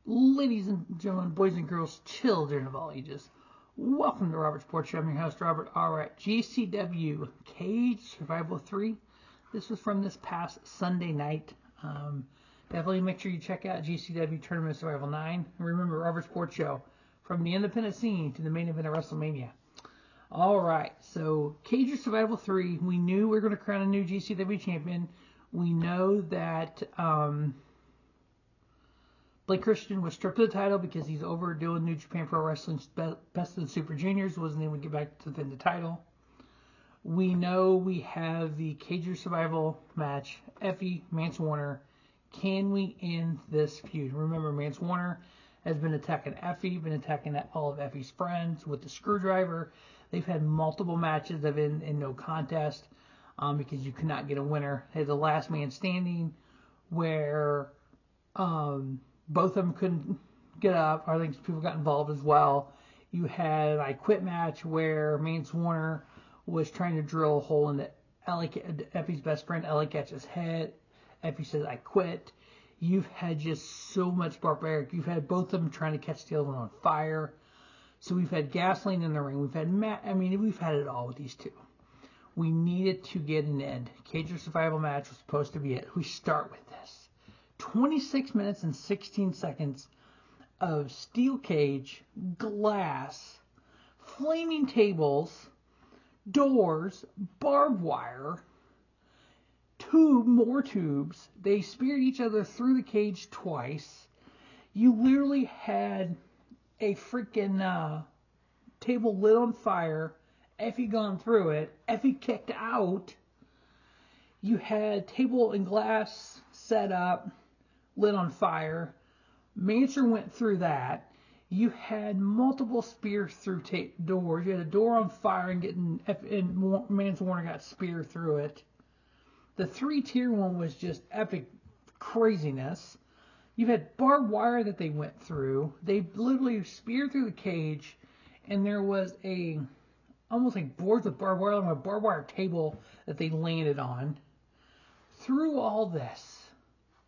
Ladies and gentlemen, boys and girls, children of all ages, welcome to Robert's Sports Show. I'm your host, Robert. Alright, GCW Cage Survival 3. This was from this past Sunday night. Definitely make sure you check out GCW Tournament Survival 9. And remember, Robert's Sports Show, from the independent scene to the main event of WrestleMania. Alright, so Cage Survival 3, we knew we were going to crown a new GCW champion. We know that Blake Christian was stripped of the title because he's over doing New Japan Pro Wrestling's Best of the Super Juniors, wasn't able to get back to defend the title. We know we have the Cage Survival match, Effy, Mance Warner. Can we end this feud? Remember, Mance Warner has been attacking Effy, been attacking all of Effy's friends with the screwdriver. They've had multiple matches that have been in no contest because you could not get a winner. They had the last man standing where both of them couldn't get up. I think people got involved as well. You had an I Quit match where Mance Warner was trying to drill a hole in Effy's best friend, Alec, Gage's head. Effy says, I quit. You've had just so much barbaric. You've had both of them trying to catch the other one on fire. So we've had gasoline in the ring. We've had we've had it all with these two. We needed to get an end. Cage Survival match was supposed to be it. We start with this. 26 minutes and 16 seconds of steel cage, glass, flaming tables, doors, barbed wire, more tubes. They speared each other through the cage twice. You literally had a freaking table lit on fire. Effy gone through it. Effy kicked out. You had table and glass set up, lit on fire. Mercer went through that. You had multiple spears through doors. You had a door on fire and Mance Warner got speared through it. The 3-tier one was just epic craziness. You had barbed wire that they went through. They literally speared through the cage, and there was almost like boards with barbed wire on a barbed wire table that they landed on. Through all this,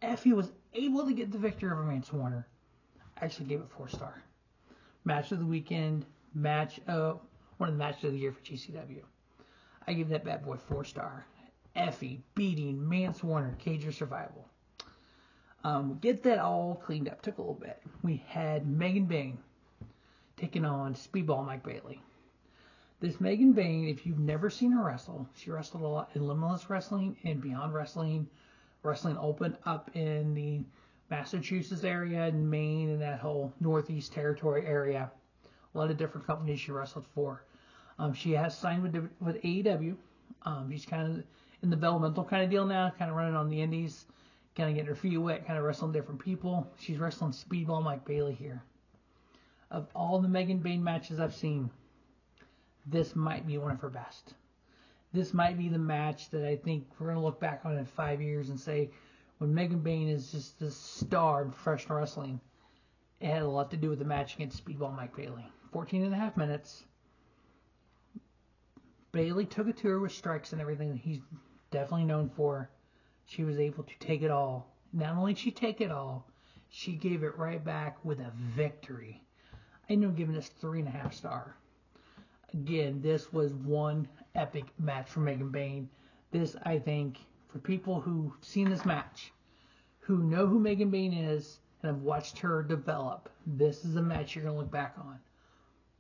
Effy was able to get the victory over Mance Warner. I actually gave it 4-star. Match of the weekend, one of the matches of the year for GCW. I gave that bad boy 4-star. Effy beating Mance Warner, Cage Survival. Get that all cleaned up. Took a little bit. We had Megan Bayne taking on Speedball Mike Bailey. This Megan Bayne, if you've never seen her wrestle, she wrestled a lot in Limitless Wrestling and Beyond Wrestling. Wrestling open up in the Massachusetts area and Maine and that whole Northeast Territory area. A lot of different companies she wrestled for. She has signed with AEW. She's kind of in the developmental kind of deal now, kind of running on the indies, kind of getting her feet wet, kind of wrestling different people. She's wrestling Speedball Mike Bailey here. Of all the Megan Bayne matches I've seen, this might be one of her best. This might be the match that I think we're going to look back on in 5 years and say, when Megan Bayne is just the star in professional wrestling, it had a lot to do with the match against Speedball Mike Bailey. 14.5 minutes. Bailey took it to her with strikes and everything that he's definitely known for. She was able to take it all. Not only did she take it all, she gave it right back with a victory. I ended up giving this 3.5 star. Again, this was one epic match for Megan Bayne. This, I think, for people who've seen this match, who know who Megan Bayne is, and have watched her develop, this is a match you're going to look back on.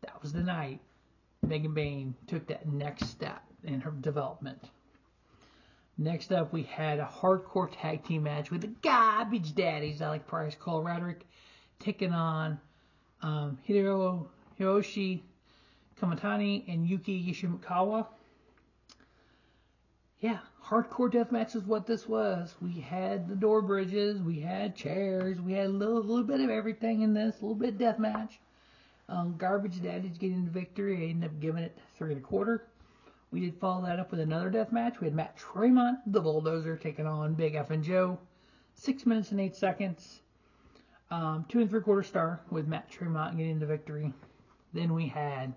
That was the night Megan Bayne took that next step in her development. Next up, we had a hardcore tag team match with the Garbage Daddies, Alec, Cole, Radrick, taking on Hideyoshi, Kamitani, and Yuki Ishikawa. Yeah, hardcore deathmatch is what this was. We had the door bridges, we had chairs, we had a little bit of everything in this, a little bit of deathmatch. Garbage Daddies getting the victory. I ended up giving it 3.25. We did follow that up with another death match. We had Matt Tremont, the Bulldozer, taking on Big F and Joe. 6 minutes and 8 seconds. 2.75 star with Matt Tremont getting the victory. Then we had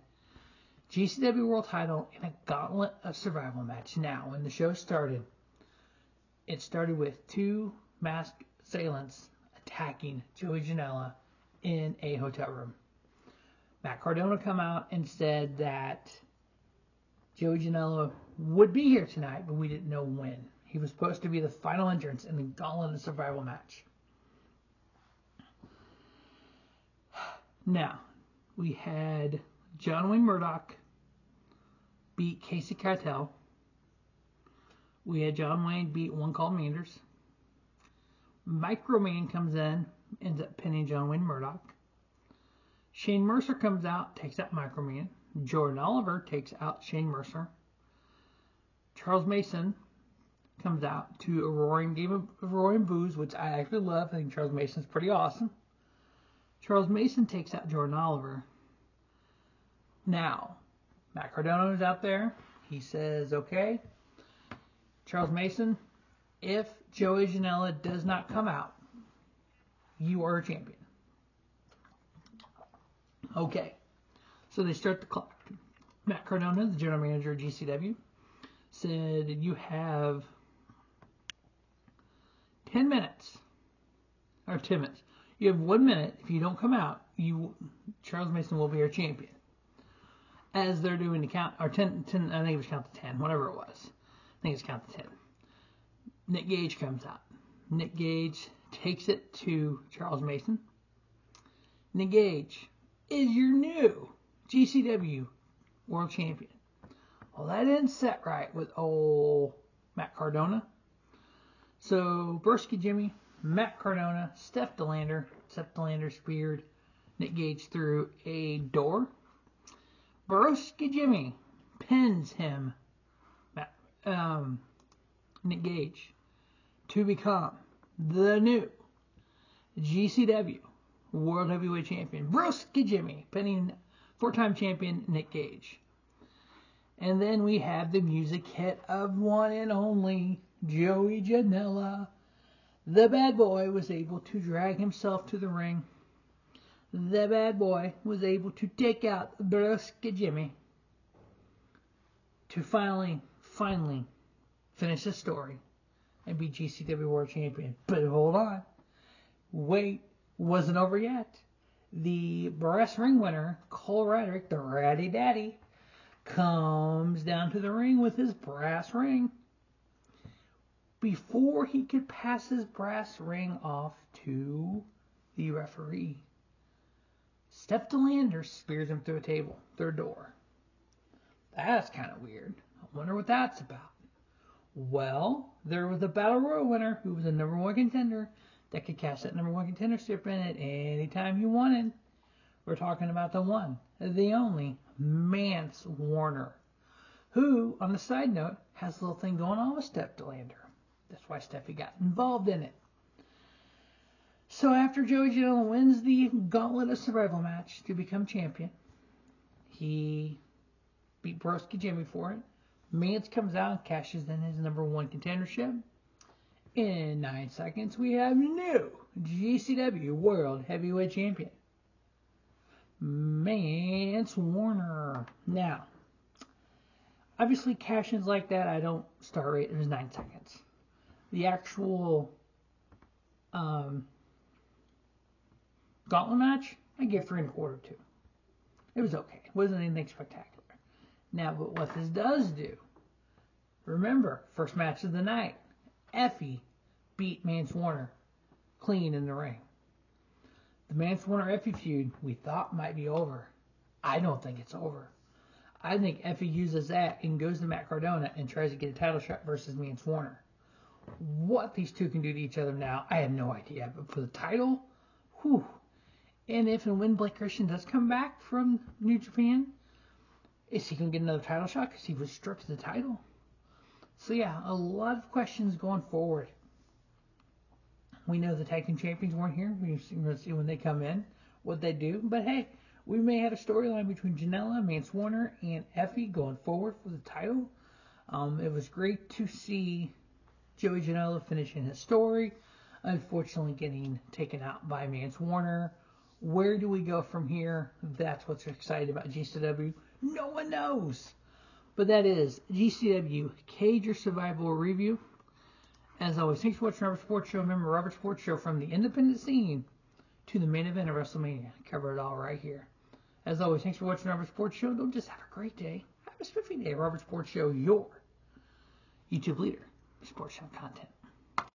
GCW World Title in a Gauntlet of Survival match. Now, when the show started, it started with two masked assailants attacking Joey Janela in a hotel room. Matt Cardona come out and said that Joey Janela would be here tonight, but we didn't know when. He was supposed to be the final entrance in the Gauntlet and Survival match. Now, we had John Wayne Murdoch beat Kasey Catal. We had John Wayne beat one called Manders. Microman comes in, ends up pinning John Wayne Murdoch. Shane Mercer comes out, takes out Microman. Jordan Oliver takes out Shane Mercer. Charles Mason comes out to a roaring game of roaring boos, which I actually love. I think Charles Mason's pretty awesome. Charles Mason takes out Jordan Oliver. Now, Matt Cardona is out there. He says, okay, Charles Mason, if Joey Janela does not come out, you are a champion. Okay. So they start the clock. Matt Cardona, the general manager of GCW, said you have 10 minutes. Or 10 minutes. You have 1 minute. If you don't come out, Charles Mason will be our champion. As they're doing the count, or 10, I think it was count to 10, whatever it was. I think it's count to 10. Nick Gage comes out. Nick Gage takes it to Charles Mason. Nick Gage is your new GCW World Champion. Well, that didn't set right with old Matt Cardona. So, Broski Jimmy, Matt Cardona, Steph DeLander speared Nick Gage through a door. Broski Jimmy pins him, Nick Gage, to become the new GCW World Heavyweight Champion. Broski Jimmy pinning 4-time champion Nick Gage. And then we have the music hit of one and only Joey Janela. The bad boy was able to drag himself to the ring. The bad boy was able to take out Broski Jimmy to finally finish the story and be GCW World Champion. But hold on. Wait, wasn't over yet. The brass ring winner, Cole Radrick, the Ratty Daddy, comes down to the ring with his brass ring. Before he could pass his brass ring off to the referee, Steph DeLander spears him through a door. That's kind of weird. I wonder what that's about. Well, there was a Battle Royal winner who was a number 1 contender that could cash that number 1 contender strip in at any time he wanted. We're talking about the one, the only, Mance Warner, who, on the side note, has a little thing going on with Steph DeLander. That's why Steffi got involved in it. So after Joey Janela wins the Gauntlet of Survival match to become champion, he beat Broski Jimmy for it. Mance comes out and cashes in his number 1 contendership. In 9 seconds, we have new GCW World Heavyweight Champion, Mance Warner. Now, obviously, cash-ins like that, I don't star rate. There's 9 seconds. The actual Gauntlet match, I give 3 1/4 to. It was okay. It wasn't anything spectacular. Now, but what this does do, remember, first match of the night, Effy beat Mance Warner clean in the ring. The Mance Warner-Effy feud we thought might be over. I don't think it's over. I think Effy uses that and goes to Matt Cardona and tries to get a title shot versus Mance Warner. What these two can do to each other now, I have no idea. But for the title, whew. And if and when Blake Christian does come back from New Japan, is he going to get another title shot because he was stripped of the title? So yeah, a lot of questions going forward. We know the tag team champions weren't here. We're going to see when they come in what they do. But hey, we may have a storyline between Janela, Mance Warner, and Effy going forward for the title. It was great to see Joey Janela finishing his story. Unfortunately, getting taken out by Mance Warner. Where do we go from here? That's what's exciting about GCW. No one knows. But that is GCW Cage or Survival Review. As always, thanks for watching Robert Sports Show. Remember, Robert Sports Show from the independent scene to the main event of WrestleMania. Cover it all right here. As always, thanks for watching Robert Sports Show. Don't just have a great day. Have a spiffy day. Robert Sports Show, your YouTube leader for sports show content.